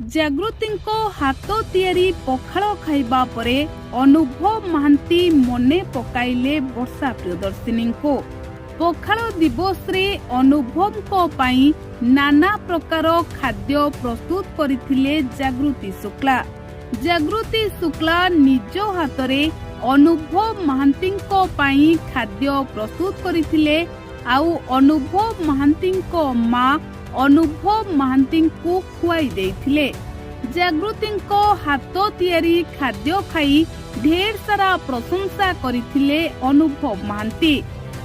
जागृतिंको हाथ तियारी पखाल खाइबा परे अनुभव महांती मने पकाइले वर्षा प्रियदर्शिनी को। पखाल दिवस रे अनुभव को पाई नाना प्रकार खाद्य प्रस्तुत करथिले जागृति शुक्ला। जागृति शुक्ला निज हाथ रे अनुभव महांती को पाई खाद्य प्रस्तुत करथिले। आउ अनुभव महांती को मां अनुभव महांती को खुआई देथिले। जागृति हाथ तियारी खाद्य खाई ढेर सारा प्रशंसा करथिले अनुभव महांती।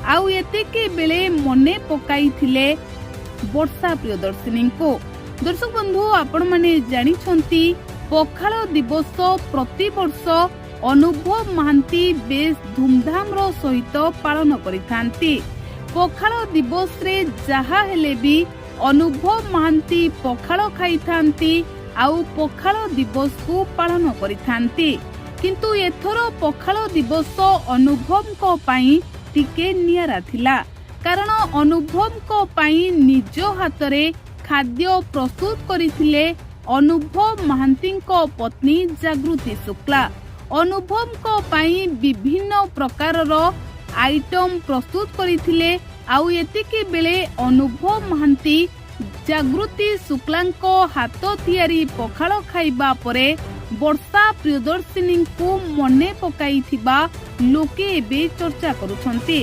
आउ एतिके बेले मने पकाइथिले वर्षा प्रियदर्शिनी को। दर्शक बंधु आपण माने जानि छंती पखाल दिवस प्रति वर्ष अनुभव महांती बेस धूमधाम रो सहित पालन करिथांती। पखाल दिवस रे जहा हेले भी अनुभव महांती पखाल खाइथांती आउ पखाल दिवस को पालन करिथांती। किंतु एथर पखाल दिवस अनुभव को पाई टिके नियारा थिला, कारण अनुभव को पाई निज हाथ रे खाद्य प्रस्तुत करिथिले अनुभव महांती को पत्नी जागृति शुक्ला। अनुभव को पाई विभिन्न प्रकार रो आइटम प्रस्तुत करिथिले। आउ एतिके बेले अनुभव महांती जागृति शुक्लांको हाथ तियारी पखाल खाइबा परे वर्षा प्रियदर्शिनी को मने पकाइथिबा लोके एबे चर्चा करुछंती।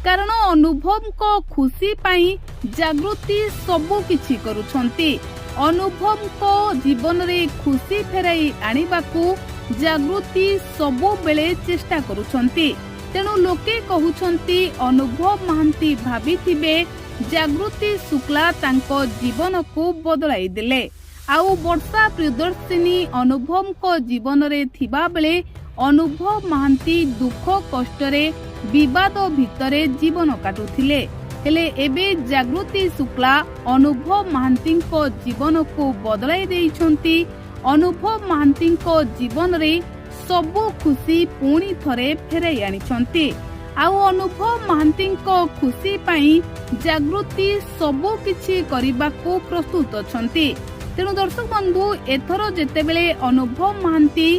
कारण अनुभव को खुशी पाई जागृति सबु किछि करुछंती। अनुभव को जीवन रे खुशी फेराई आनिबाकू जागृति सबु बेले चेष्टा करुछंती। तेणु लोके कहउछंती अनुभव महांती भाबिथिबे जागृति शुक्ला तांको जीवन को बदलाई देले। आउ वर्षा प्रियदर्शिनी अनुभव को जीवन रे थिबा बेले अनुभव महांती दुख कष्ट रे विवाद भितरे जीवन काटुथिले। हेले एबे जागृति शुक्ला अनुभव महांती को जीवन को बदलाई देइछंती। अनुभव महांती को जीवन रे सबु खुशी पुणी थरे फेराई आनिछंती। आउ अनुभव महांती को खुशी पाई जागृति सबु किछि करिबाकू प्रस्तुत अछंती। तेणु दर्शक बंधु एथर जेतेबेले अनुभव महांती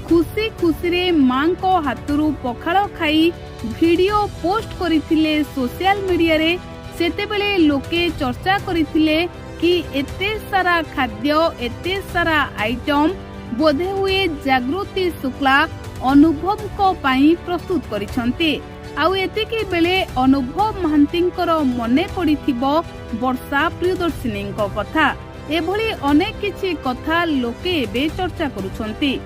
खुशी खुशी रे मां को हाथरू पखाल खाई वीडियो पोस्ट करिथिले सोशल मीडिया रे, सेतेबेले लोके चर्चा करिथिले कि एते सारा खाद्य एते सारा आइटम बोधे हुए जागृति शुक्ला अनुभव को पाई प्रस्तुत करिछंती। आउ एतिके बेले अनुभव महांतींकर मने पड़िथिबो वर्षा प्रियदर्शिनी कथा। एभली अनेक किछि कथा लोके एबे चर्चा करुछंती।